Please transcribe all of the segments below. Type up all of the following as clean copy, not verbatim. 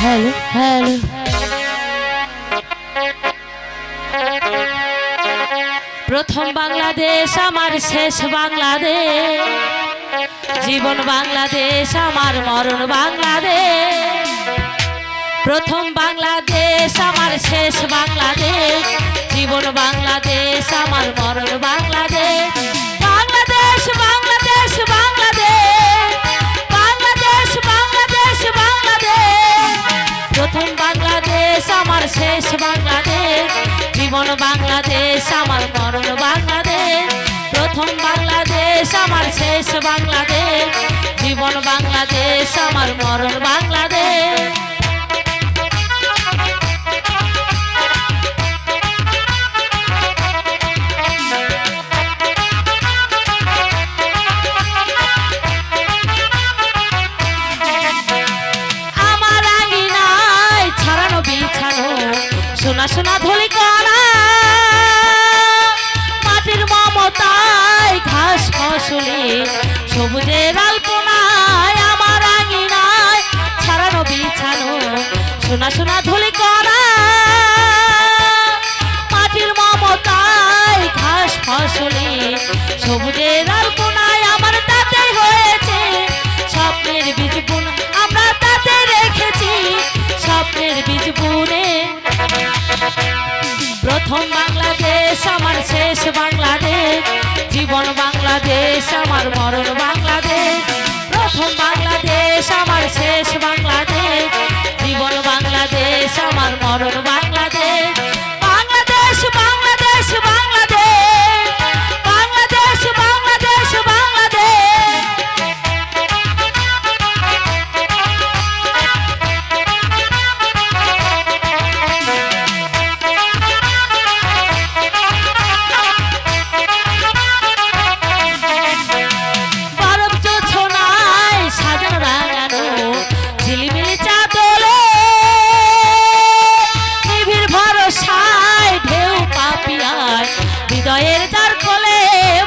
Hello hello प्रथम बांग्लादेश आमार शेष बांग्लादेश जीवन बांग्लादेश आमार मरण बांग्लादेश प्रथम बांग्लादेश आमार शेष बांग्लादेश जीवन बांग्लादेश आमार मरण बांग्लादेश बांग्लादेश बांग्लादेश बांग्लादेश बांग्लादेश बांग्लादेश बांग्लादेश प्रथम बांग्लादेश आमार शेष बांग्लादेश जीवन बांग्लादेश आमार मरण बांग्लादेश प्रथम बांग्लादेश आमार शेष बांग्लादेश जीवन बांग्लादेश आमार मरण बांग्लादेश सोना सोना धुली करा माटिर ममताय घास फसले सबुजेर अल्पनाय आमार आंगिनाय छाड़ानो बिछानो सोना सोना धुली करा माटिर ममताय घास फसले सबुजेर अल्पनाय आमार ताते हयेछे स्वप्नेर बीज बुन आमरा ताते रेखेछि स्वप्नेर बीज बुने प्रथम बांग्लादेश आमार शेष बांग्लादेश जीवन बांग्लादेश आमार मरण बांग्लादेश प्रथम बांग्लादेश आमार शेष बांग्लादेश जीवन बांग्लादेश आमार मरण बांग्लादेश बांग्लादेश बांग्लादेश बांग्लादेश बांग्लादेश बांग्लादेश बांग्लादेश हृदयेर द्वार खोले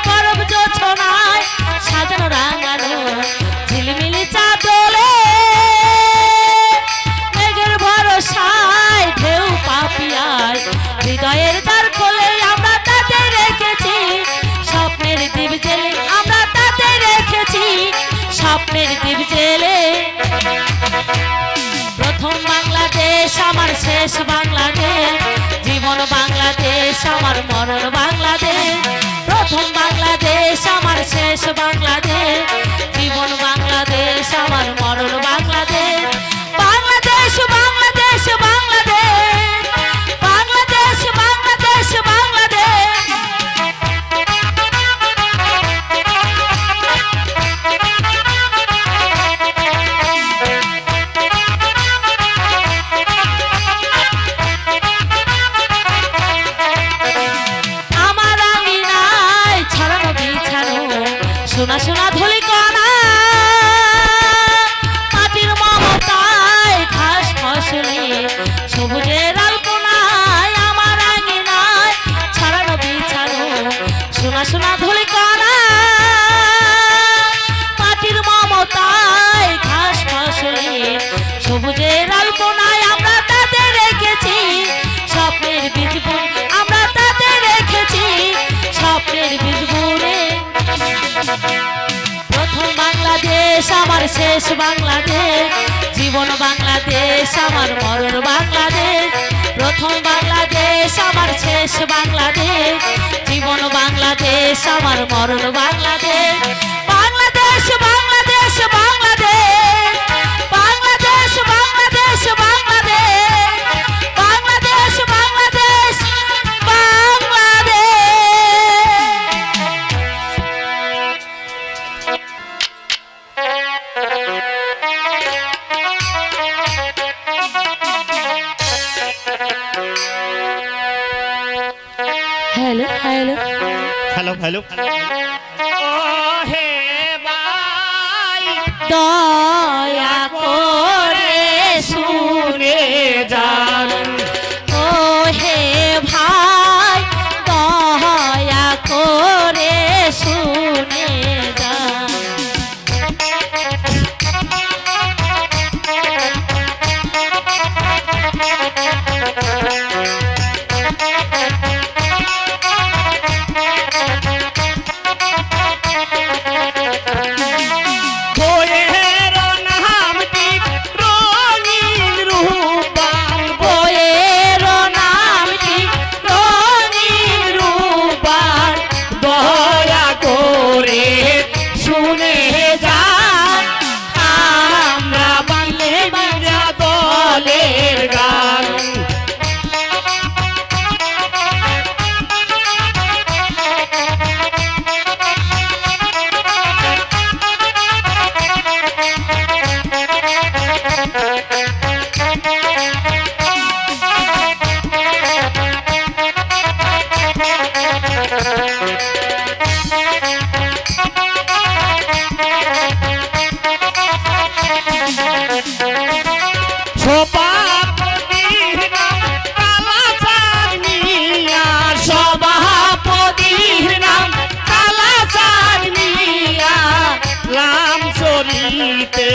बरफ जोछनाय साजानो रांगानो झिलमिली चादरे मेघेर भरसाय ढेउ पापियाय हृदयेर द्वार खोले आमरा ताते रेखेछि स्वप्नेर दीप जेले आमरा ताते रेखेछि स्वप्नेर दीप जेले प्रथम बांग्लादेश आमार शेष बांग्लादेश जीवन बांग्लादेश आमार मरण बांग्लादेश प्रथम बांग्लादेश आमार शेष बांग्लादेश जीवन बांग्लादेश आमार मरण बांग्लादेश बांग्लादेश बांग्लादेश बांग्लादेश बांग्लादेश बांग्लादेश बांग्लादेश सोना सोना धुली करा माटिर ममताय घास फसले सबुजेर अल्पनाय आमार आंगिनाय छाड़ानो बिछानो सोना सोना धुली करा माटिर ममताय घास फसले सबुजेर अल्पनाय आमरा ताते रेखेछि स्वप्नेर बीज बुन आमरा ताते रेखेछि स्वप्नेर बीज बुने प्रथम बांग्लादेश आमार शेष बांग्लादेश जीवन बांग्लादेश आमार मरण बांग्लादेश प्रथम बांग्लादेश आमार शेष बांग्लादेश जीवन बांग्लादेश आमार मरण Bangladesh Bangladesh Bangladesh Bangladesh Bangladesh Bangladesh Bangladesh Bangladesh hello hello hello hello ও হে ভাই দয়া করে শুনে যান ও হে ভাই দয়া করে শুনে যান বইয়ের নামটি রঙিন রূপান বইয়ের নামটি রঙিন রূপান দয়া করে শুনে যান আমরা বাংলা বাংলা দলের গান সভাপতির নাম কালাচাঁদ মিয়া সভাপতির নাম কালাচাঁদ মিয়া রামচরিতে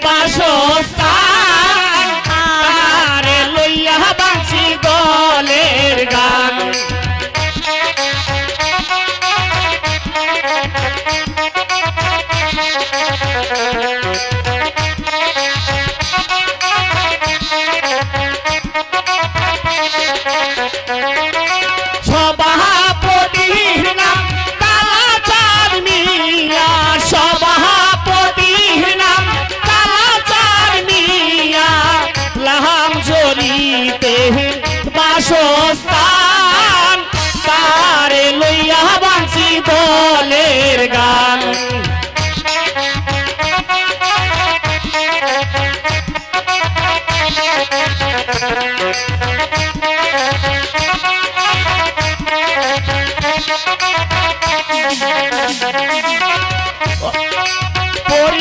বাসস্থান তারে লইয়া বাঁচি দলের গান সভাপতির নাম কালাচাঁদ মিয়া সভাপতির নাম কালাচাঁদ মিয়া লাহাম জড়িতে বাসস্থান তারে লইয়া বাঁচি দলের গান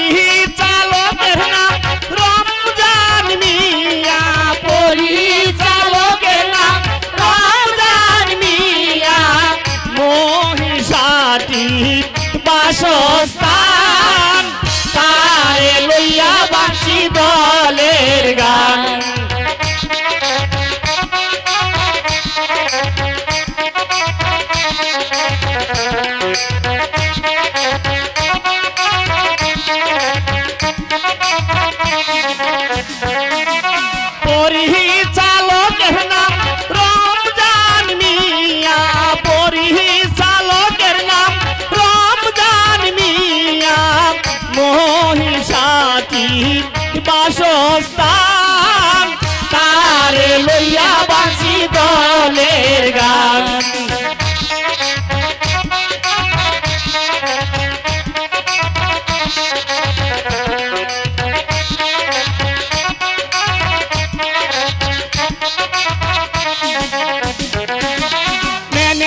পরিচালকের নাম রমজান মিয়া পরিচালকের নাম রমজান মিয়া মহিষাটি বাসস্থান তারে লইয়া বাঁচি দলের গান পরিচালকের নাম রমজান মিয়া পরিচালকের নাম রমজান মিয়া মহিষাটি বাসস্থান তারে লইয়া বাঁচি দলের গান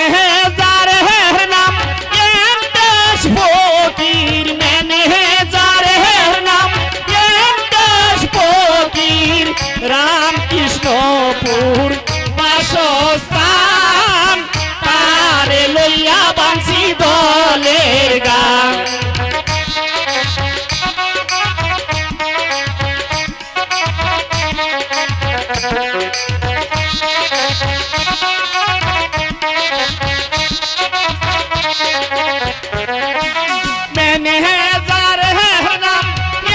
ম্যানেজারের নাম এন্টেশ ফকির ম্যানেজারের নাম এন্টেশ ফকির রামকৃষ্ণপুর বাসস্থান তারে লইয়া বাঁচি দলের গান ম্যানেজারের নাম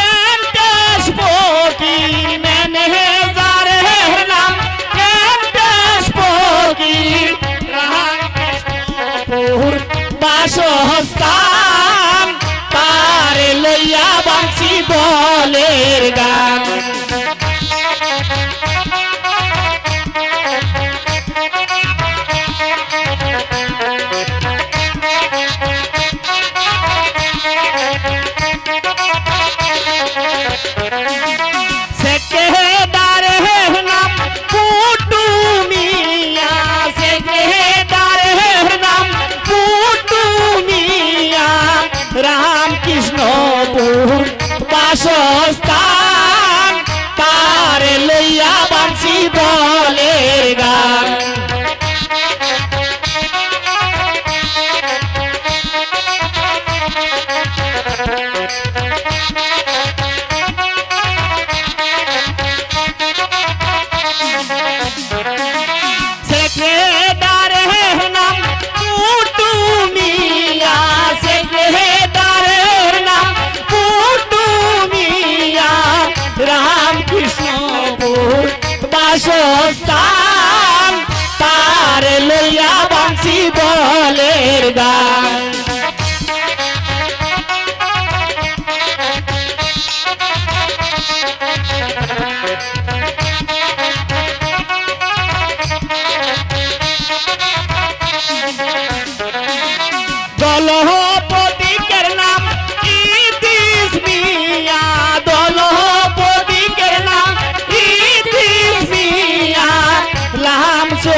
এন্টেশ ফকির ম্যানেজারের নাম এন্টেশ ফকির রামকৃষ্ণপুর বাসস্থান তারে লইয়া বাঁচি দলের গান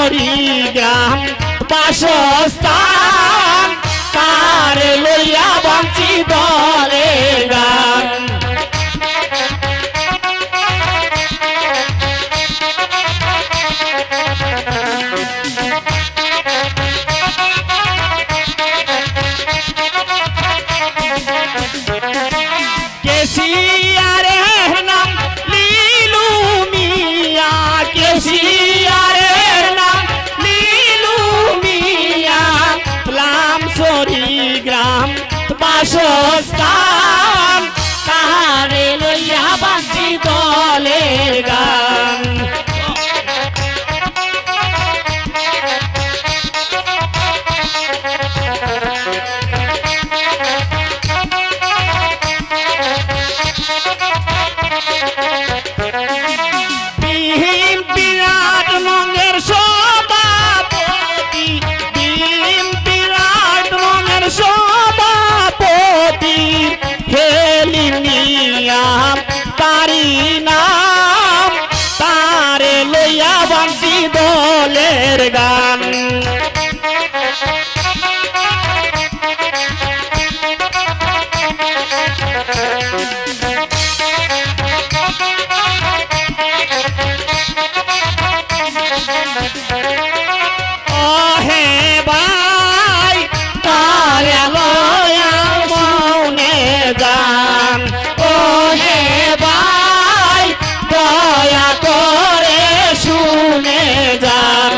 সরি গ্রাম বাসস্থান তারে লইয়া বাঁচি দলের গান কেসিয়ারের নাম লীলু মিয়া কেসিয়ারের নাম লীলু মিয়া লামসরি গ্রাম বাসস্থান তাহারে লইয়া বাঁচি দলের গান বিরাট মঙ্গের সভাপতি বিরাট মঙ্গের সভাপতি হেলি মিয়া তারি নাম তারে লইয়া বাঁচি দলের গান হে ভাই তারে লয়া মনে গান ও হে ভাই দয়া করে শুনে যান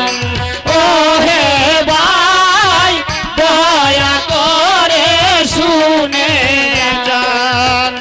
ও হে ভাই দয়া করে শুনে যান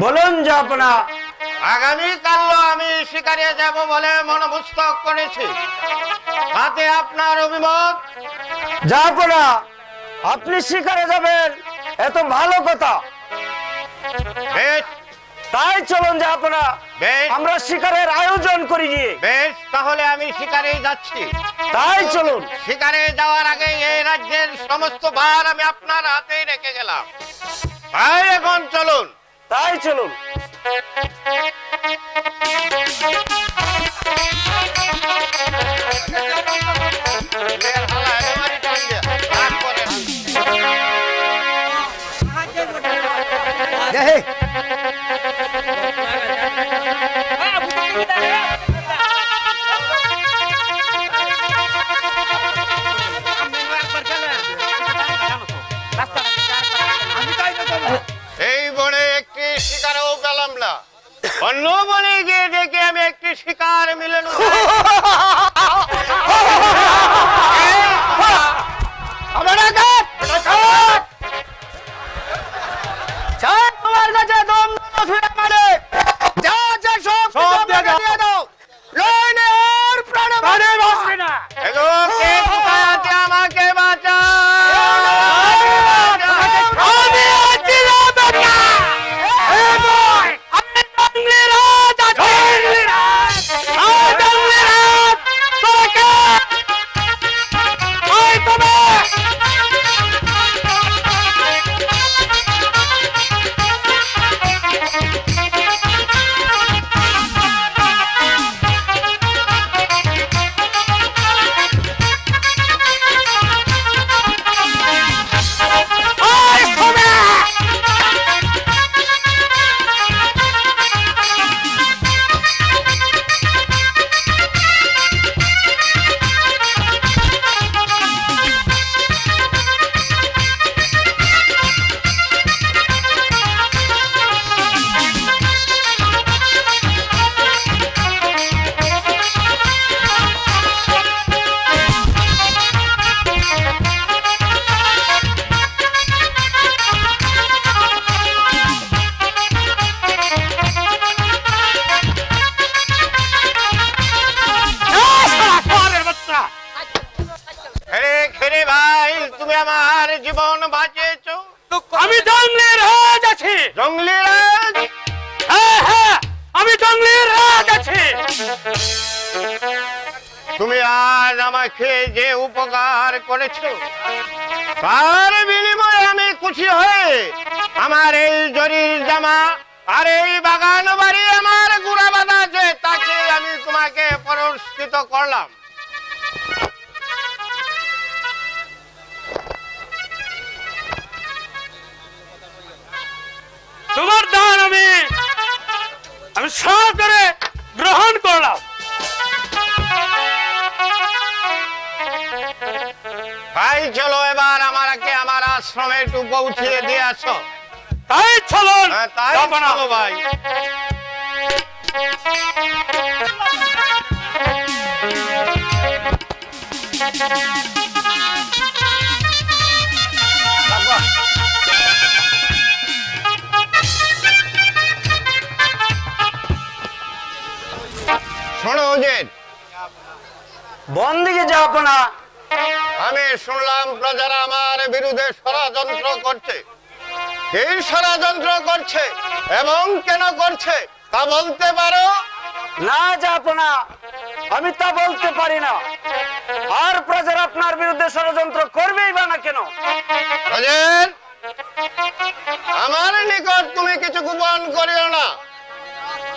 বলুন জাপনা আগামী কাল আমি শিকারে যাব বলে মনোমুস্তক করেছি তাতে আপনার অভিমত জাপনা আপনি শিকারে যাবেন এত ভালো কথা বেশ তাই চলুন জাপনা বেশ আমরা শিকারের আয়োজন করি গিয়ে বেশ তাহলে আমি শিকারেই যাচ্ছি তাই চলুন শিকারে যাওয়ার আগে এই রাজ্যের সমস্ত ভার আমি আপনার হাতেই রেখে গেলাম তাই এখন চলুন তাই চলুন অন্য বনে গিয়ে দেখে আমি একটি শিকার মিলন তোমার কাছে দম ফিরে মারে যা যা সব দিয়ে দাও লইনে আর প্রাণ বাঁচবে না কে কোথায় আছে আমাকে বাঁচা আমি আছি বাবা এই বয় আমি জঙ্গলি রাজ আছি জঙ্গলি রাজ তোকে ওই তুমি ভাই তুমি আমার জীবন বাঁচিয়েছো আমি জঙ্গলি রাজ আছি জঙ্গলি রাজ হ্যাঁ হ্যাঁ আমি জঙ্গলি রাজ আছি তুমি আজ আমাকে যে উপকার করেছো তার বিনিময়ে আমি খুশি হয়ে আমার এই জরির জামা আর এই বাগান বাড়ি আমার গুড়া বাঁধা আছে তাকে আমি তোমাকে পুরস্কৃত করলাম তোমার দান আমি সহকারে গ্রহণ করলাম ভাই চলো এবার আমাকে আমার আশ্রমে একটু পৌঁছিয়ে দিয়ে আসো তাই চলুন তাই চলো ভাই শোনো উজির বন্দিকে জাহাপনা আমি শুনলাম প্রজারা আমার বিরুদ্ধে ষড়যন্ত্র করছে এই ষড়যন্ত্র করছে এবং কেন করছে তা বলতে পারো না জাহাপনা আমি তা বলতে পারি না আর প্রজারা আপনার বিরুদ্ধে ষড়যন্ত্র করবেই বা না কেন প্রজের আমার নিকট তুমি কিছু গোপন করিও না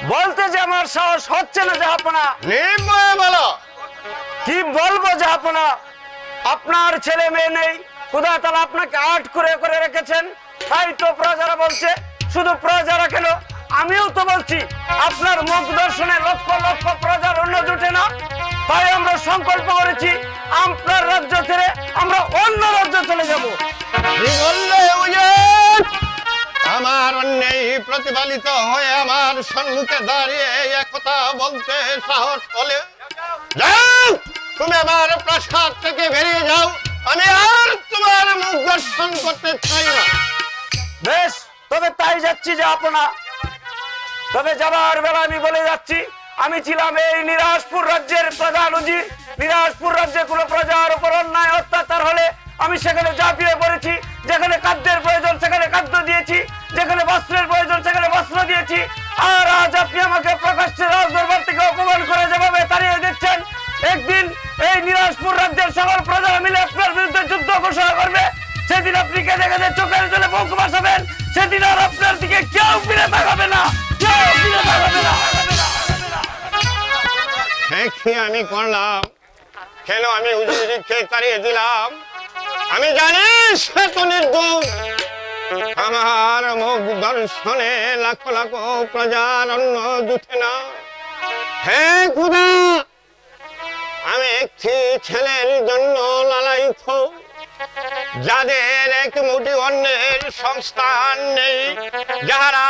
বলতে যে আমার সাহস হচ্ছে না জাহাপনা নির্ভয়ে বলো কি বলবো জাহাপনা আপনার ছেলে মেয়ে নেই খোদা তাআলা আপনাকে আট করে করে রেখেছেন তাই তো প্রজারা বলছে শুধু প্রজারা কেন আমিও তো বলছি আপনার মুখ দর্শনে লক্ষ লক্ষ প্রজার অন্য জুটে না তাই আমরা সংকল্প করেছি আপনার রাজ্য ছেড়ে আমরা অন্য রাজ্যে চলে যাব কি বললে উজির আমার অন্যায় প্রতিপালিত হয়ে আমার সম্মুখে দাঁড়িয়ে একথা বলতে সাহস হলে যাও তুমি আমার প্রাসাদ থেকে বেরিয়ে যাও আমি আর তোমার মুখ দর্শন করতে চাই না বেশ তবে তাই যাচ্ছি জাহাপনা তবে যাবার বেলা আমি বলে যাচ্ছি আমি ছিলাম এই নিরাজপুর রাজ্যের প্রধান উজির নিরাজপুর রাজ্যে কোনো প্রজার উপর অন্যায় অত্যাচার হলে আমি সেখানে ঝাঁপিয়ে পড়েছি যেখানে খাদ্যের প্রয়োজন সেখানে খাদ্য দিয়েছি যেখানে বস্ত্রের প্রয়োজন সেখানে বস্ত্র দিয়েছি আর আজ আপনি আমাকে প্রকাশ্যে রাজদরবার থেকে অপমান করে যেভাবে তাড়িয়ে দিচ্ছেন একদিন এই নিরাজপুর রাজ্যের সকল প্রজারা মিলে আপনার বিরুদ্ধে যুদ্ধ ঘোষণা করবে সেদিন আপনি কেঁদে কেঁদে চোখের জলে বুক ভাসাবেন সেদিন আর আপনার দিকে কেউ ফিরে তাকাবে না কেউ ফিরে তাকাবে না কি আমি করলাম কেন আমি উজিরকে তাড়িয়ে দিলাম আমি জানি সে তো নির্দোষ আমার মুখ দর্শনে লাখ লাখ প্রজার অন্ন জুটে না হে খোদা আমি একটি ছেলের জন্য লালায়িত যাদের এক মুঠি অন্যের সংস্থান নেই, যাহারা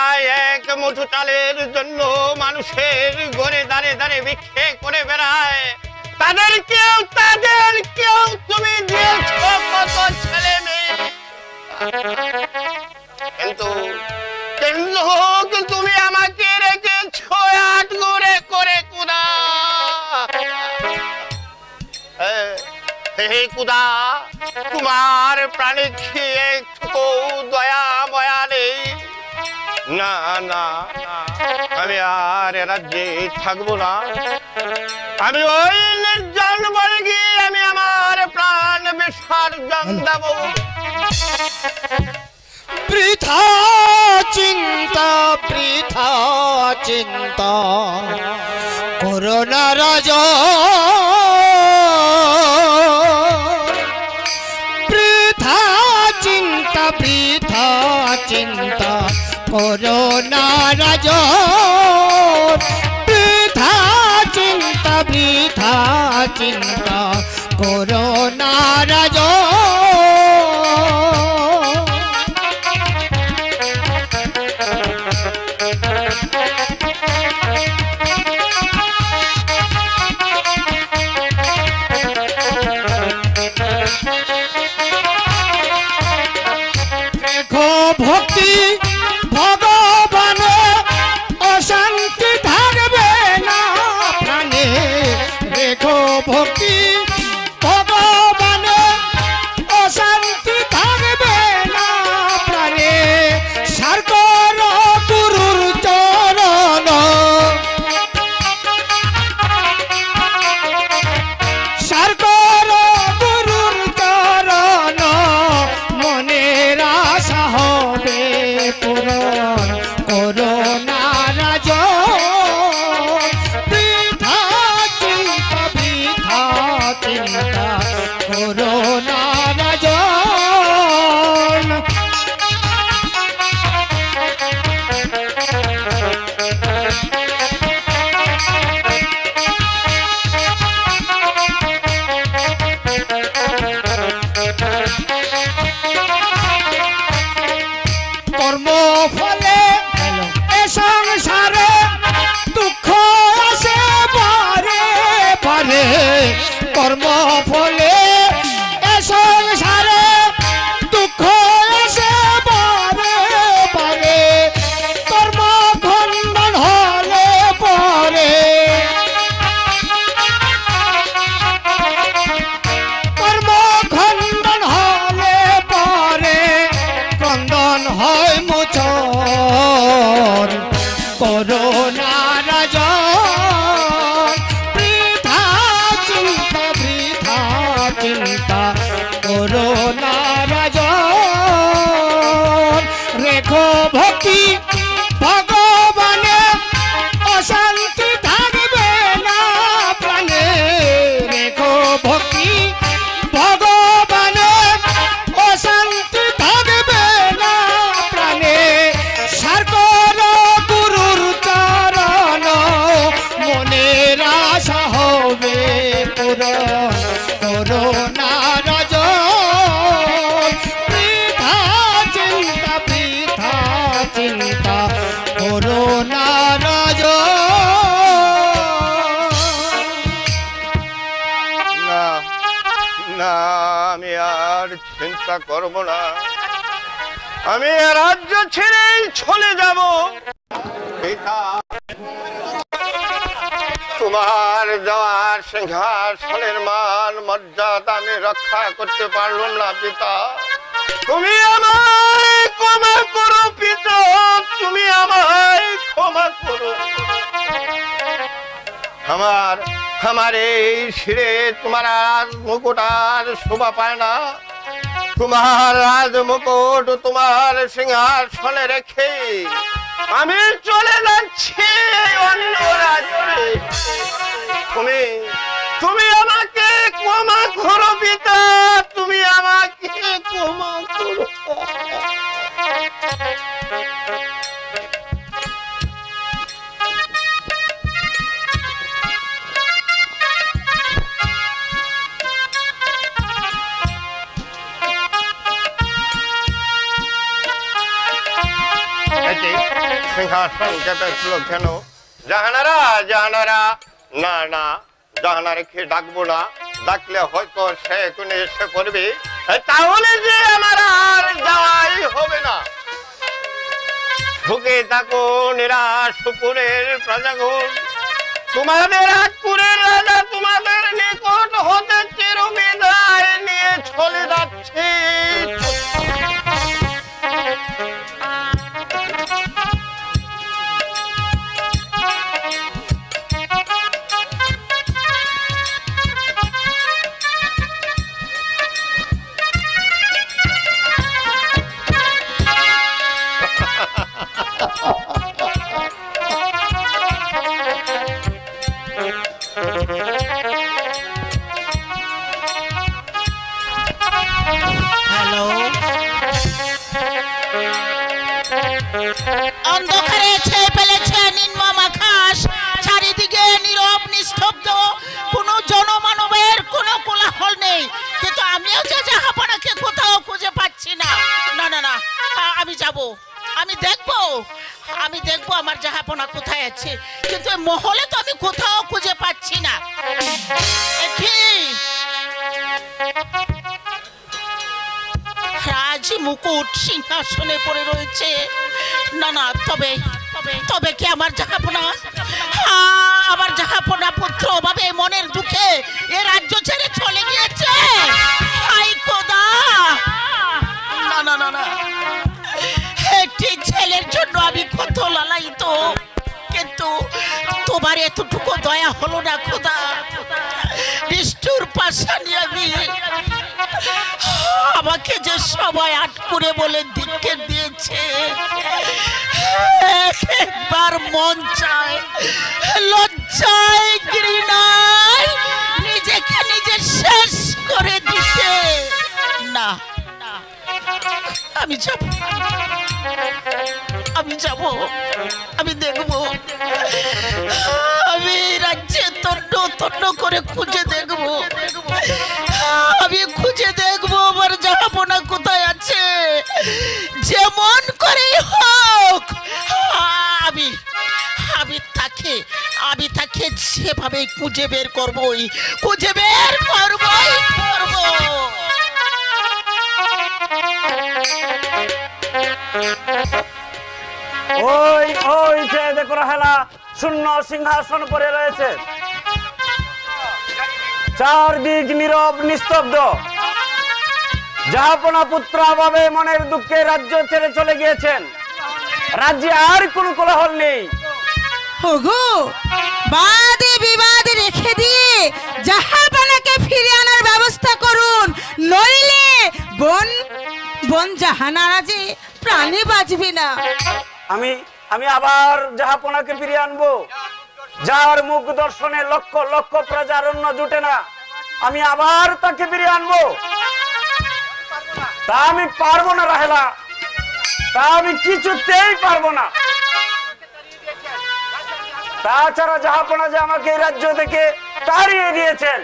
এক মুঠো চালের জন্য মানুষের ঘরে দাঁড়ে দাঁড়ে ভিক্ষে করে বেড়ায়, তাদের কেউ তুমি দিয়েছ কত ছেলে মেয়ে, কিন্তু তুমি আমাকে রেখেছ আট করে করে কুদা। হে কুদা, তোমার প্রাণে খেয়ে একটু দয়া ময়া নেই? না না, আমি আর রাজ্যে থাকবো না। আমি ওই নির্জন বনে গিয়ে আমি আমার প্রাণ বিসর্জন দেব। বৃথা চিন্তা করোনা রাজা, বৃথা চিন্তা করোনা রাজা, বৃথা চিন্তা করোনা রাজা। ভক্তি ভগবানে অশান্তি থাকবে না প্রাণে, রেখো ভক্তি ভগবানে অশান্তি থাকবে না প্রাণে। সার করো গুরুর চরণ, সার করো গুরুর চরণ, মনের আশা হবে পূরণ করোনা রাজা। বৃথা চিন্তা করোনা রাজা। কর্ম ফলে এ সংসারে দুঃখ আসে বারে বারে, কর্ম ফলে এ সংসারে দুঃখ আসে বারে বারে, কর্ম খণ্ডন হলে পরে, কর্ম খণ্ডন হলে পরে ক্রন্দন হয় মোচন করোনা রাজা। বৃথা চিন্তা করোনা রাজা। রেখো ভক্তি ভগবানে অশান্তি থাকবে না প্রাণে, রেখো ভক্তি ভগবানে অশান্তি থাকবে না প্রাণে। সার করো গুরুর চরণ, মনের আশা হবে পূরণ করোনা রাজা। বৃথা চিন্তা করোনা রাজা। না না, আমি আর চিন্তা করব না, আমি রাজ্য ছেড়েই চলে যাব। পিতা, তোমার দেওয়ার সিংহাসনের মান মর্যাদা আমি রক্ষা করতে পারলাম না পিতা, তুমি আমায় ক্ষমা করো পিতা, তুমি আমায় ক্ষমা করো। আমার এই শিরে তোমার রাজ মুকুট আর শোভা পায় না, তোমার রাজ মুকুট তোমার সিংহাসনে রেখে আমি চলে যাচ্ছি অন্য রাজ্যে। তুমি আমাকে ক্ষমা করো পিতা, তুমি আমাকে ক্ষমা করো। নাকি সিংহাসন চেপেছিল কেন? জাহানারা, জাহানারা। না না, জাহানারাকে ডাকবো না, ডাকলে হয়তো সে এখনই এসে পড়বে, তাহলে যে আমার আর যাওয়াই হবে না। ঢুকে থাকো নিরাশপুরের প্রজাগণ, তোমাদের আকপুরের রাজা তোমাদের নিকট হতে চিরবিদায় নিয়ে চলে যাচ্ছে। অন্ধকারে ছেয়ে ফেলেছে নির্মম আকাশ, চারিদিকে নীরব নিস্তব্ধ, কোনো জনমানবের কোনো কোলাহল নেই, কিন্তু আমিও যে জাহাপনাকে কোথাও খুঁজে পাচ্ছি না। না না না, আমি যাব, আমি দেখবো আমার জাহাপনা কোথায় আছে, কিন্তু এই মহলে তো আমি কোথাও খুঁজে পাচ্ছি না। রাজ মুকুট সিংহাসনে পড়ে রয়েছে। না না, তবে কি আমার জাহাপনা, আমার জাহাপনা পুত্র ভাবে মনের দুঃখে এ রাজ্য ছেড়ে চলে গিয়েছে? হাই খোদা! না না না না, একটি ছেলের জন্য আমি কত লালায়িত, কিন্তু তোমার এতটুকু দয়া হলো না খোদা। নিষ্ঠুর পাষাণী আমি, আমাকে যে সবাই আটকুরে বলে ধিক্কার দিয়েছে, একবার মন চায় লজ্জায় ঘৃণায় নিজেকে নিজে শেষ করে দিতে। না, আমি যাব, আমি দেখব, আমি রাজ্যে তন্ন করে খুঁজে দেখব, আমি খুঁজে দেখব আমার জাহাপনা কোথায় আছে। যেমন করে হোক আমি তাকে সেভাবে খুঁজে বের করবই। ওই ওই যে দেখো রাহেলা শূন্য সিংহাসন পড়ে রয়েছে, চারদিক নীরব নিস্তব্ধ। জাহাপনা পুত্র অভাবে মনের দুঃখে রাজ্য ছেড়ে চলে গিয়েছেন, রাজ্যে আর কোনো কোলাহল নেই। ওগো, বাদে বিবাদে রেখে দিয়ে জাহাপনাকে ফিরে আনার ব্যবস্থা করুন, নইলে বন জাহানারা যে প্রাণে বাঁচবে না। আমি আবার জাহাপনাকে ফিরিয়ে আনবো, যার মুখ দর্শনে লক্ষ লক্ষ প্রজার অন্য জুটে না, আমি আবার তাকে ফিরিয়ে আনবো। তা আমি পারবো না রাহেলা, তা আমি কিছুতেই পারবো না। তাছাড়া জাহাপনা যে আমাকে এই রাজ্য থেকে তাড়িয়ে দিয়েছেন,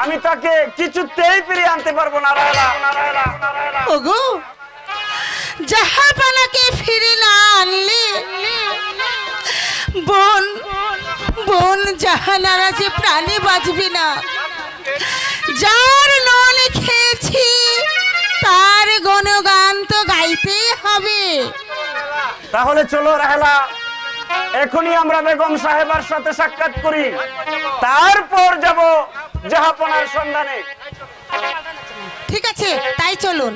আমি তাকে কিছুতেই ফিরিয়ে আনতে পারবো না রাহেলা। ওগো, জাহাপনাকে ফিরে না আনলে বোন জাহানারা যে প্রাণে বাঁচবে না। যার নন খেয়েছি তার গুণগান তো গাইতেই হবে। তাহলে চলো রাহেলা, এখনই আমরা বেগম সাহেবার সাথে সাক্ষাৎ করি, তারপর যাব জাহাপনার সন্ধানে। ঠিক আছে, তাই চলুন।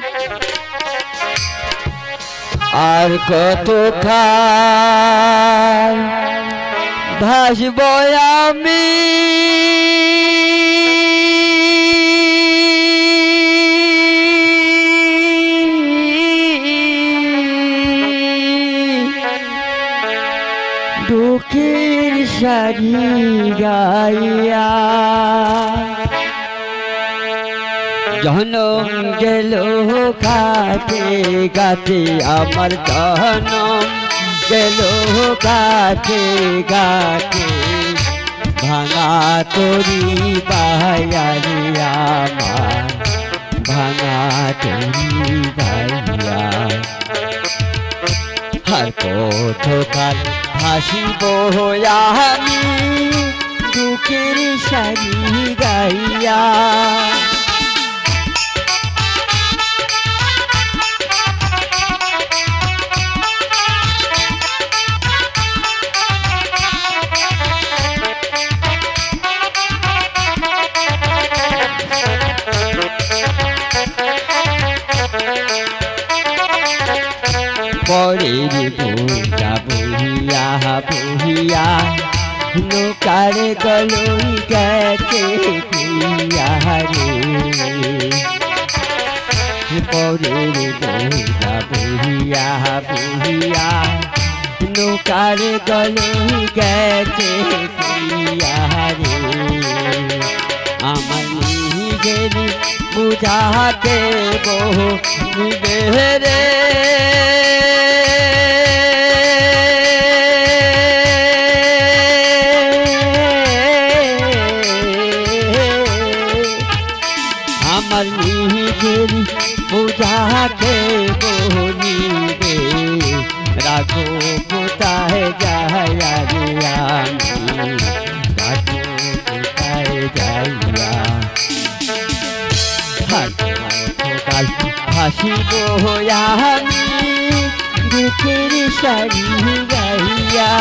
আর কতক্ষণ ভাসব আমি, দুঃখের সারি গাইয়া জনম গেল কাটে গাতে, আমার জনম গেল কাটে গাতে, ভাঙা তরি বায়ারি আমার, ভাঙা তরি বায়া। আর কতকাল হাসিব আমি দুঃখের সারি গাইয়া। পরের বোঝা বহিয়া বহিয়া নৌকার গলই গেছে কুইয়া রে। পরের বোঝা বহিয়া বহিয়া নৌকার গলই গেছে কুইয়া রে। আমার নিজের বুঝাতে বহু রে। আমার নিজের বুঝাতে বলিবে রাখো কোথায় যাইয়া রে। আমি রাখো কোথায় যাইয়া। কাল হাসিব আমি দুঃখের সারি গাইয়া।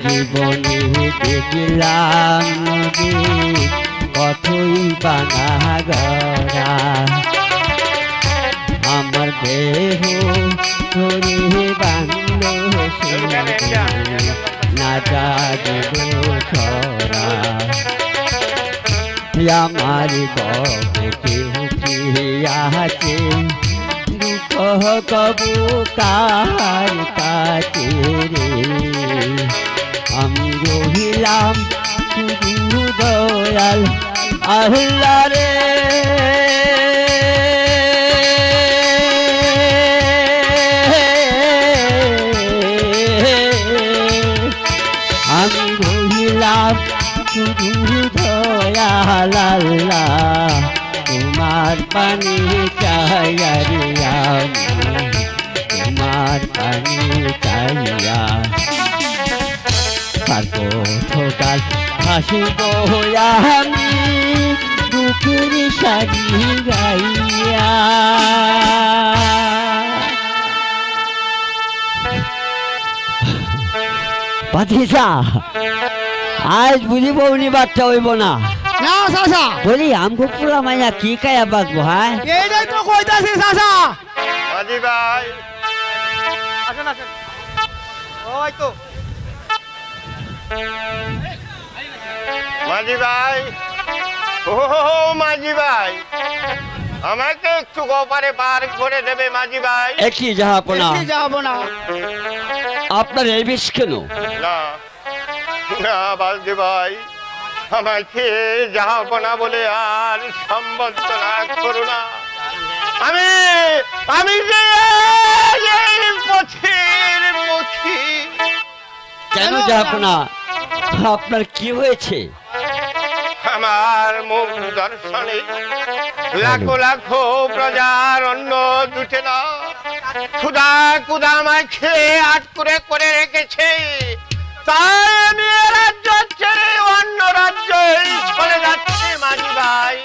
জীবনে দেখলাম নদী কতই বানা গড়া। আমার দেহ ধরে বাংল না জাগব ছড়া। আমার গবে কেউ আছে দুঃখ কবু কার কাছে রে। আমি রহিলাম শুধু দয়াল আল্লাহ রে। আমি রহিলাম শুধু দয়াল আল্লাহ তোমার পানি চাইয়া রে। আমি তোমার পানি চাইয়া। আর কতকাল হাসিব আমি দুঃখের সারি গাইয়া। ভাতিজা আজ বুঝি বউনি বাচ্চা হইব না। না চাচা, বলি আমগো পুরা মাইয়া কি কায়া বাঁচবো? হ্যাঁ এইটাই তো কইতাছি চাচা। মাঝি ভাই আসেন আসেন। ওই তো মাঝি ভাই, ও মাঝি ভাই, আমাকে একটু গোপারে পার করে দেবে মাঝি ভাই। একই যাহাপনা, যাবো না। আপনার এই বিষ কেন? না না বালদি ভাই, আমাকে যাহাপনা বলে আর সম্বোধনা করো না। আমি আমি যে পথের পথি। কেন যাহাপনা, আপনার কি হয়েছে? আমার মুখ দর্শনে লাখো লাখো প্রজার অন্ন জুটে না। ক্ষুধা ক্ষুধা আমায় খেয়ে আট করে রেখেছে। তাই আমি রাজ্য ছেড়ে অন্য রাজ্যে চলে যাচ্ছি মাঝি ভাই।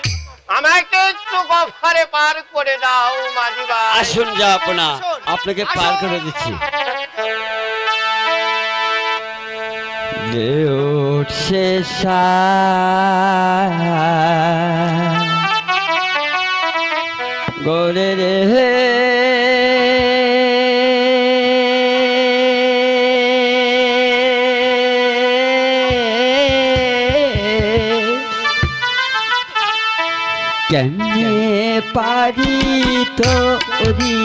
আমাকে একটু গফারে পার করে দাও মাঝি ভাই। আসুন যাহাপনা, আপনাকে পার করে দিচ্ছি। উঠছে গোরে রে কেনে পারি তো রে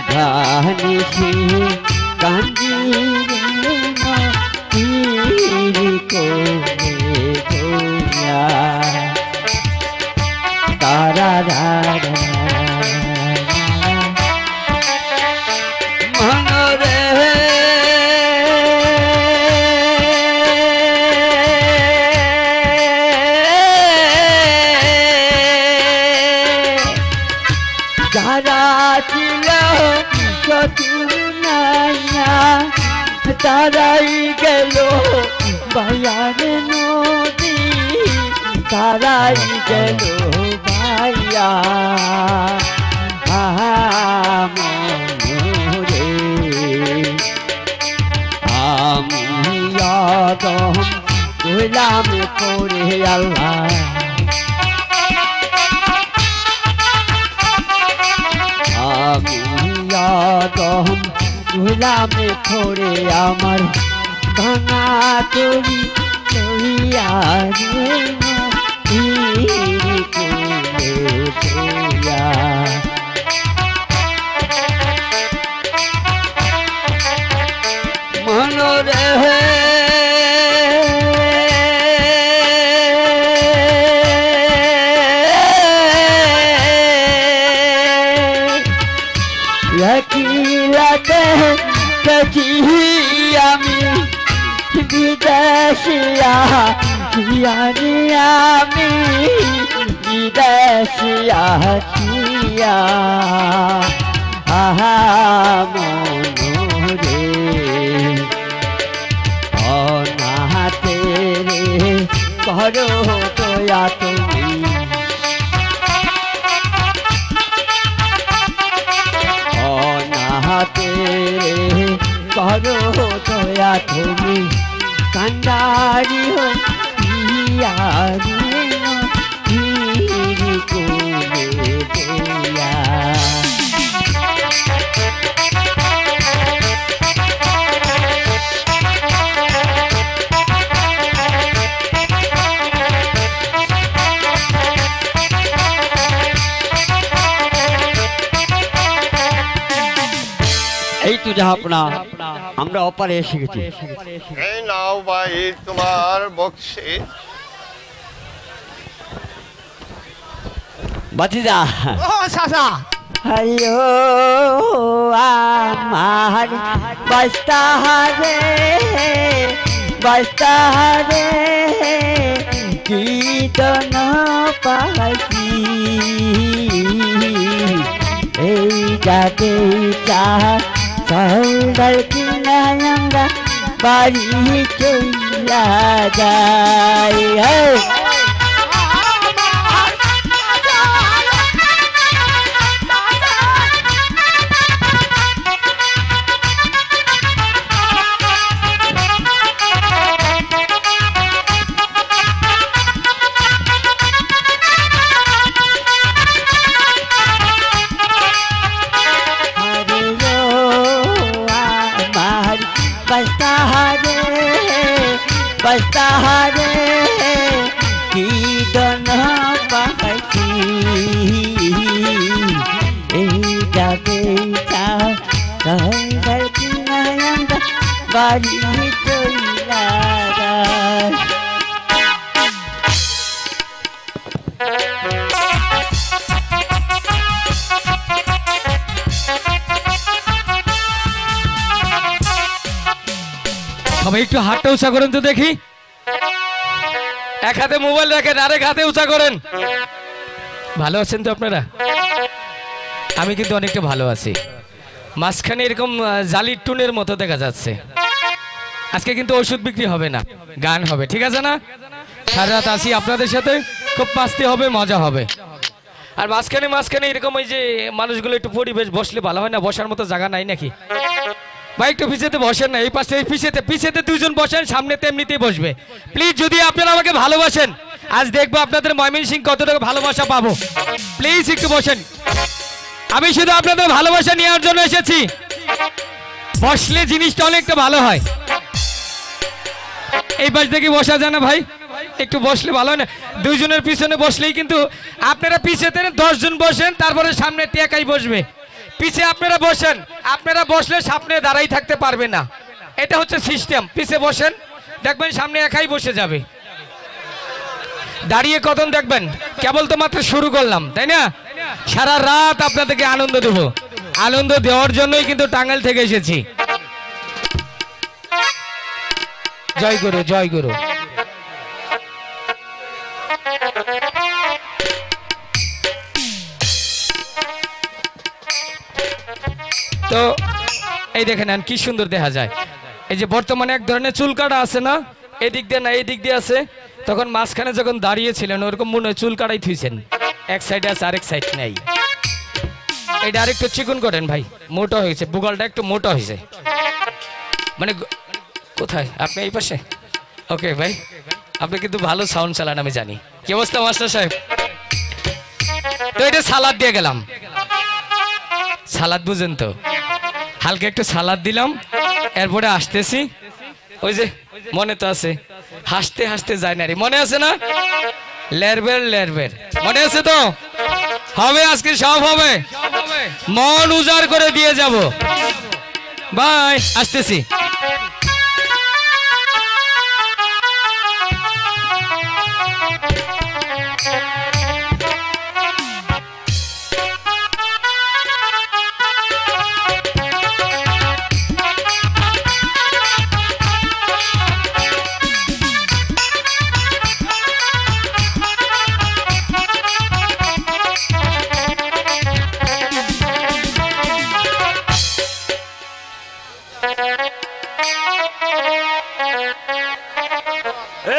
নিভানিছি কান্দি রে নদীর কোলে বইয়া তারা মনরে যারা ছিল চতুর্নাইয়া তারাই গেল বায়ার নদী তারাই গেল ভাইয়া মনরে আমি আদম গোলাম করে আল্লাহ আমি আদম গোলামে করে আমার ভাঙা তরি লইয়া রে নদীর কোলে বইয়া মনরে রাতে দেখি আমি বিদেশিয়া আমি বিদেশিয়া ছিয়া মনরে অনাহাতে রে করো দয়া তুমি অনাহাতে রে করো দয়া তুমি কান্ডারি হইয়া রে নদীর কোলে বইয়া এই তো জাহাপনা আমরা অপারে এসে গেছি এই নাও ভাই তোমার বকশিস বাতিজা ও চাচা হ্যালো আমার বাস্তাহারে বাস্তাহারে কীর্তন পাখি এই যাতে চাউল কিনা আমরা বাড়ি চইলা যাই बस्ताहारे कीर्तन पाखी जाते बाड़ी चला সবাই একটু হাতটা উঁচা করেন তো দেখি এক হাতে মোবাইল রাখেন আরেক হাতে উঁচা করেন ভালো আছেন তো আপনারা আমি কিন্তু অনেকটা ভালো আছি মাঝখানে এরকম জালির টুনের মতো দেখা যাচ্ছে আজকে কিন্তু ওষুধ বিক্রি হবে না গান হবে ঠিক আছে না সারা রাত আসি আপনাদের সাথে খুব মাস্তি হবে মজা হবে আর মাঝখানে মাঝখানে এরকম ওই যে মানুষগুলো একটু পরিবেশ বসলে ভালো হয় না বসার মতো জায়গা নাই নাকি ভাই একটু পিছেতে বসেন না এই পাশে পিছেতে দুজন বসেন সামনেতে এমনিতেই বসবে প্লিজ যদি আপনারা আমাকে ভালোবাসেন আজ দেখবো আপনাদের ময়মনসিংহ কতটা ভালোবাসা পাবো প্লিজ একটু বসেন আমি শুধু আপনাদের ভালোবাসা নেওয়ার জন্য এসেছি বসলে জিনিসটা অনেকটা ভালো হয় এই পাশ থেকে বসা যায় না ভাই একটু বসলে ভালো হয় না দুইজনের পিছনে বসলেই কিন্তু আপনারা পিছেতে 10 জন বসেন তারপরে সামনে টেকাই বসবে পিছে আপনারা বসেন, আপনারা বসলে সামনে দাঁড়াই থাকতে পারবে না, এটা হচ্ছে সিস্টেম। পিছে বসেন, দেখবেন সামনে একাই বসে যাবে। দাঁড়িয়ে কখন দেখবেন, কেবল তো মাত্র শুরু করলাম, তাই না? সারা রাত আপনাদেরকে আনন্দ দেব, আনন্দ দেওয়ার জন্যই কিন্তু টাঙ্গাইল থেকে এসেছি। জয় গুরু, জয় গুরু। তো এই দেখেন কি সুন্দর দেখা যায়। এই যে বর্তমানে এক ধরনের চুল কাটা আছে না, এদিক দিয়ে না এদিক দিয়ে আছে, তখন মাঝখানে যখন দাঁড়িয়েছিলেন ওরকম মনে হয় চুল কাটাই থুইছেন, এক সাইডে আছে আরেক সাইড নেই। এটা আরেকটু চিকুন করেন ভাই, মোটা হয়েছে, বুগালটা একটু মোটা হয়েছে। মানে কোথায় আপনি? এই পাশে? ওকে ভাই, আপনি কিন্তু ভালো সাউন্ড চালান আমি জানি। কি অবস্থা মাস্টার সাহেব? তো এটা সালাদ দিয়ে গেলাম, সালাদ বুঝেন তো, হালকা একটু সালাদ দিলাম, এরপরে আসতেছি, ওই যে মনে তো আছে, হাসতে হাসতে যায় না রে, মনে আছে না? লেরবের লেরবের, মনে আছে তো? হবে আজকে, সব হবে, মন উজাড় করে দিয়ে যাব। বাই, আসতেছি।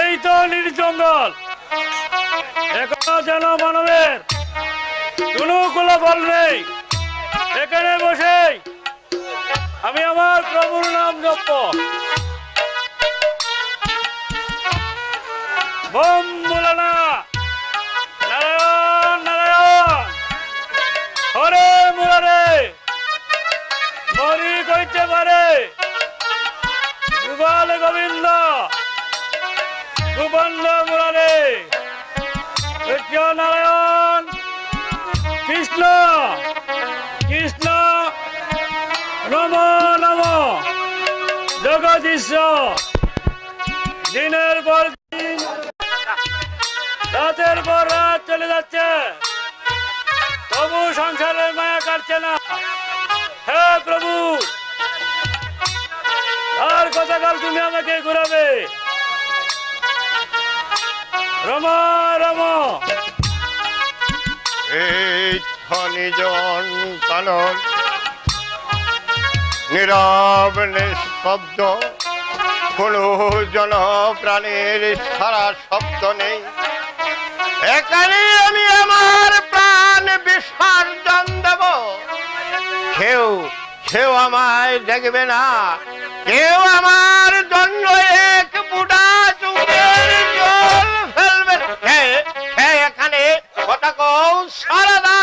এই তো নির্জঙ্গল, এখনো যেন মানবের কোনো কোলাহল নেই। এখানে বসে আমি আমার প্রভুর নাম জপ, বোম মোলানা, নারায়ণ নারায়ণ, হরে মুরারে, মরি কইতে পারে, গোপাল গোবিন্দ, গোপন্দ মুরারে, কৃষ্ণ নারায়ণ, কৃষ্ণ কৃষ্ণ, নম নম, জগদীশ্বর। দিনের পর দিন, রাতের পর রাত চলে যাচ্ছে, তবু সংসারের মায়া কাটছে না। হে প্রভু, আর কতকাল তুমি আমাকে ঘুরাবে? রম রম। এই নিজন কানন, নীরব নিঃশব্দ, কোনো জন প্রাণীর সারা শব্দ নেই। এখানে আমি আমার প্রাণ বিসর্জন দেব। কেউ কেউ আমায় দেখবে না, কেউ আমার জন্য এক বুড়া চুলের জল ফেলবে। এখানে কথা কও সারদা।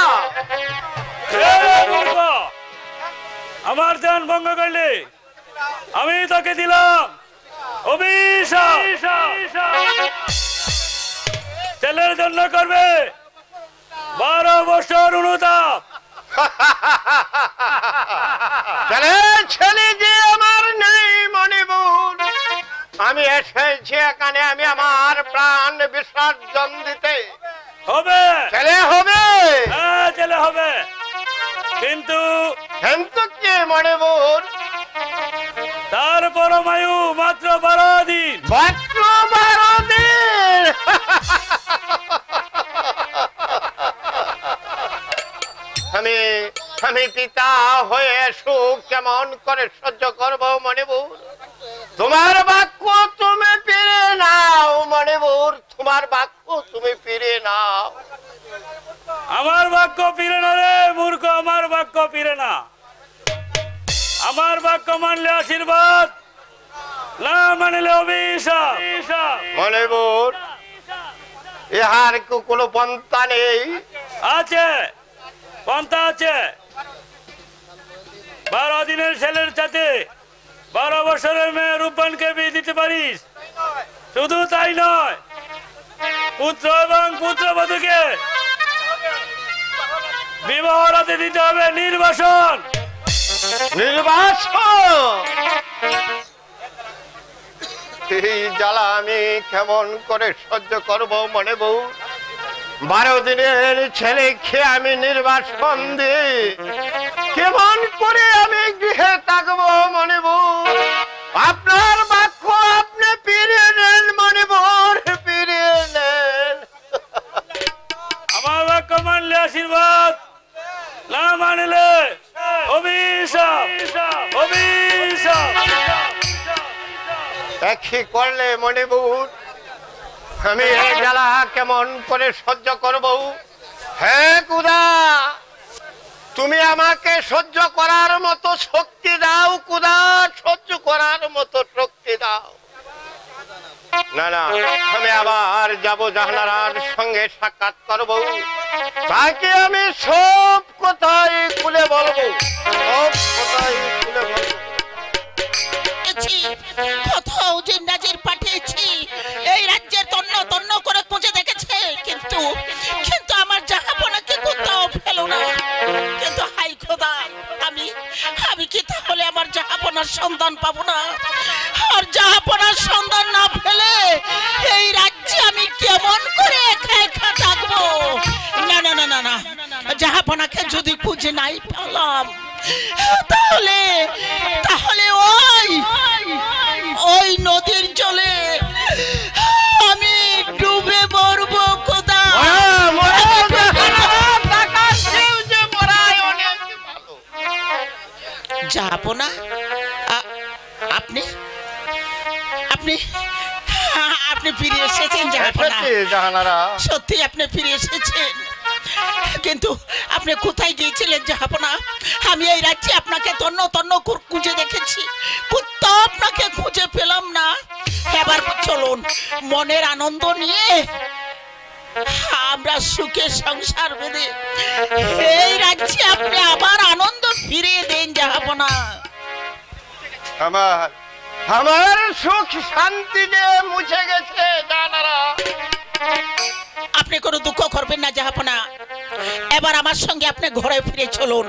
আমার জান ভঙ্গ করলে আমি তোকে দিলাম অভিশাপ। ছেলের জন্য করবে 12 বছর অনুতাপ। ছেলে যে আমার নেই মণিপুর, আমি এসেছি এখানে আমি আমার প্রাণ বিসর্জন দিতে। হবে ছেলে হবে, হ্যাঁ ছেলে হবে, কিন্তু কিন্তু কি মণিপুর? তার পরমায়ু মাত্র 12 দিন। মাত্র 12 দিন? আমি পিতা হয়ে সুখ কেমন করে সহ্য করবো মণিপুর? তোমার বাক্য তুমি ফিরে নাও মণিপুর, তোমার বাক্য তুমি ফিরে নাও। আমার বাক্য ফিরে না রে মূর্খ, আমার বাক্য ফিরে না। আমার বাক্য মানলে আশীর্বাদ, না মানলে অভিশাপ। মণিপুর, ইহার কোনো পন্থা নেই? আছে, পন্থা আছে। 12 দিনের ছেলের সাথে 12 বছরের মেয়ে রূপবানকে বিয়ে দিতে পারিস। শুধু তাই নয়, পুত্র এবং পুত্রবধূকে বিবাহ রাতে দিতে হবে নির্বাসন। নির্বাসন? এই জ্বালা আমি কেমন করে সহ্য করব মনে বউ? 12 দিনের ছেলে খেয়ে আমি নির্বাসন দিই, কেমন করে আমি গৃহে থাকবো মনে বউ? আপনার বাক্য আপনি ফিরিয়ে নেন মনে বউ, ফিরিয়ে নেন। আমার বাক্য মানলে আশীর্বাদ, না মানলে অভিশাপ। অভিশাপ একই করলে মনে বউ, আমি এই জ্বালা কেমন করে সহ্য করব? হে খুদা, তুমি আমাকে সহ্য করার মতো শক্তি দাও খুদা, সহ্য করার মতো শক্তি দাও। না না, আমি আবার যাব জাহানারার সঙ্গে সাক্ষাৎ করব, তাকে আমি সব কথাই খুলে বলবো, সব কথাই খুলে বলবো। কোথাও যে নাজির পাঠিয়েছি, এই রাজ্যের তন্ন তন্ন করে খুঁজে দেখেছে, কিন্তু কিন্তু আমার জাহাপনাকে কোথাও পেলো না। কিন্তু হাই খোদা, আমি কি তাহলে আমার জাহাপনার সন্ধান পাবো না? আর জাহাপনার সন্ধান না পেলে এই রাজ্যে আমি কেমন করে একা একা থাকবো? না না না না না, জাহাপনাকে যদি খুঁজে নাই পেলাম, তাহলে তাহলে ওই নদীর জলে আমি ডুবে মরবো খোদা। যাবো না? আপনি আপনি আপনি ফিরে এসেছেন জাহাপনা, সত্যি আপনি ফিরে এসেছেন। কিন্তু আপনি কোথায় গিয়েছিলেন জাহাপনা? আমি এই রাজ্যে আপনাকে তন্ন তন্ন খুঁজে দেখেছি, কোথাও আপনাকে খুঁজে পেলাম না। এবার চলুন, মনের আনন্দ নিয়ে আমরা সুখে সংসার বেঁধে এই রাজ্যে আপনি আবার আনন্দ ফিরিয়ে দেন জাহাপনা। আমার সুখ শান্তি যে মুছে গেছে জানারা। আপনি কোনো দুঃখ করবেন না জাহাপনা, এবার আমার সঙ্গে আপনি ঘরে ফিরে চলুন।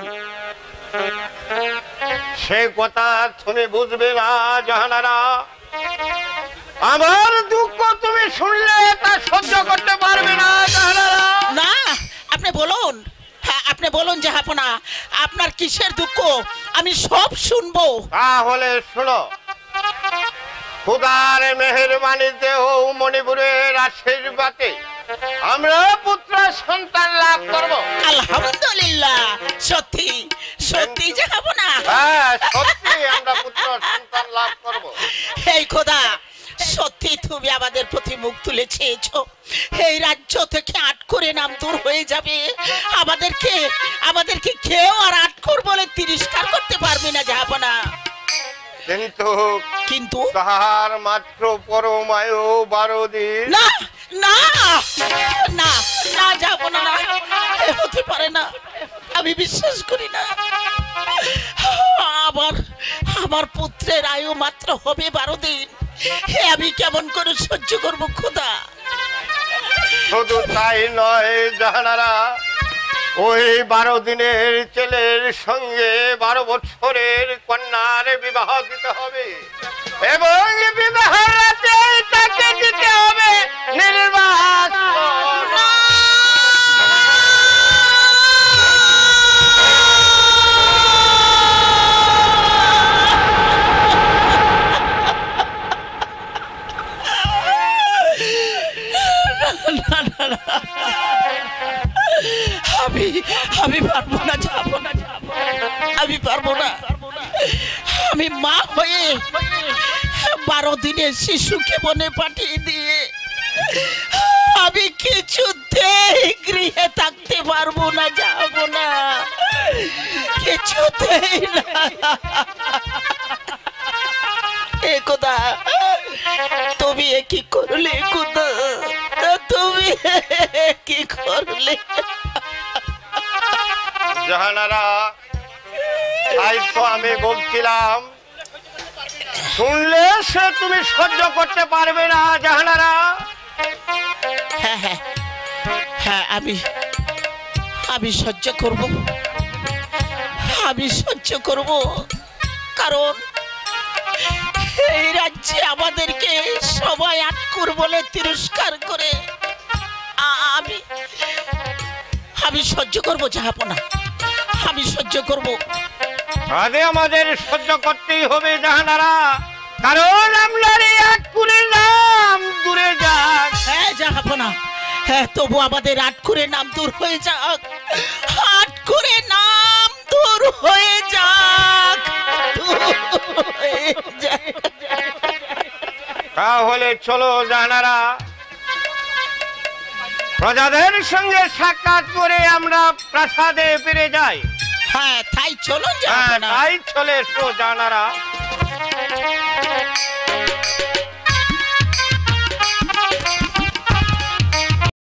সে কথা তুমি বুঝবে না জাহানারা, আমার দুঃখ তুমি শুনলে তা সহ্য করতে পারবে না জাহানারা। না, আপনি বলুন, হ্যাঁ আপনি বলুন জাহাপনা, আপনার কিসের দুঃখ? আমি সব শুনবো। তাহলে শোনো, খুদার মেহেরবানিতে ও মণিপুরের আশীর্বাদে আমরা পুত্র সন্তান লাভ করব। আলহামদুলিল্লাহ, সত্যি সত্যি জাহাপনা। হ্যাঁ সত্যি আমরা পুত্র সন্তান লাভ করব। এই খোদা, সত্যি তুমি আমাদের প্রতি মুখ তুলেছেছ। এই রাজ্য থেকে আটকরে নাম দূর হয়ে যাবে, আমাদেরকে কেউ আর আটকর বলে তিরস্কার করতে পারবে না জাহাপনা। কিন্তু তাহার মাত্র পরমায়ু 12 দিন। না না না না জাহাপনা, না, হতে পারে না, আমি বিশ্বাস করি না। আমার পুত্রের আয়ু মাত্র হবে 12 দিন, আমি কেমন করে সহ্য করবো খোদা? শুধু তাই নয় জাহানারা, ওই 12 দিনের ছেলের সঙ্গে 12 বছরের কন্যার বিবাহ দিতে হবে, এবং বিবাহ রাতে তাকে দিতে হবে নির্বাসন। আমি পারবো না, যাবো না, আমি পারবো না। আমি মা হয়ে 12 দিনের শিশুকে বনে পাঠিয়ে দিয়ে আমি কিছুতেই গৃহে থাকতে পারবো না, যাবো না, কিছুতেই না। এ খোদা, তুমি কি করলে খোদা? তুমি কি করলে? জাহানারা, তাই তো আমি বলছিলাম, শুনলে সে তুমি সহ্য করতে পারবে না জাহানারা। হ্যাঁ হ্যাঁ হ্যাঁ, আমি সহ্য করব, আমি সহ্য করব, কারণ এই রাজ্যে আমাদেরকে সবাই আটকুর বলে তিরস্কার করে। আমি আমি সহ্য করব জাহাপনা, আমি সহ্য করব। আগে আমাদের সহ্য করতেই হবে জাহানারা, কারণ আমলার এই আটকুরের নাম দূরে যাক। হ্যাঁ জাহাপনা, হ্যাঁ তবু আমাদের আটকুরের নাম দূর হয়ে যাক, আটকুরের নাম দূর হয়ে যাক, তাহলে চলো জাহানারা, প্রজাদের সঙ্গে সাক্ষাৎ করে আমরা প্রাসাদে ফিরে যাই। হ্যাঁ তাই চলো হ্যাঁ জাহাপনা। তাই চলে এসো জাহানারা।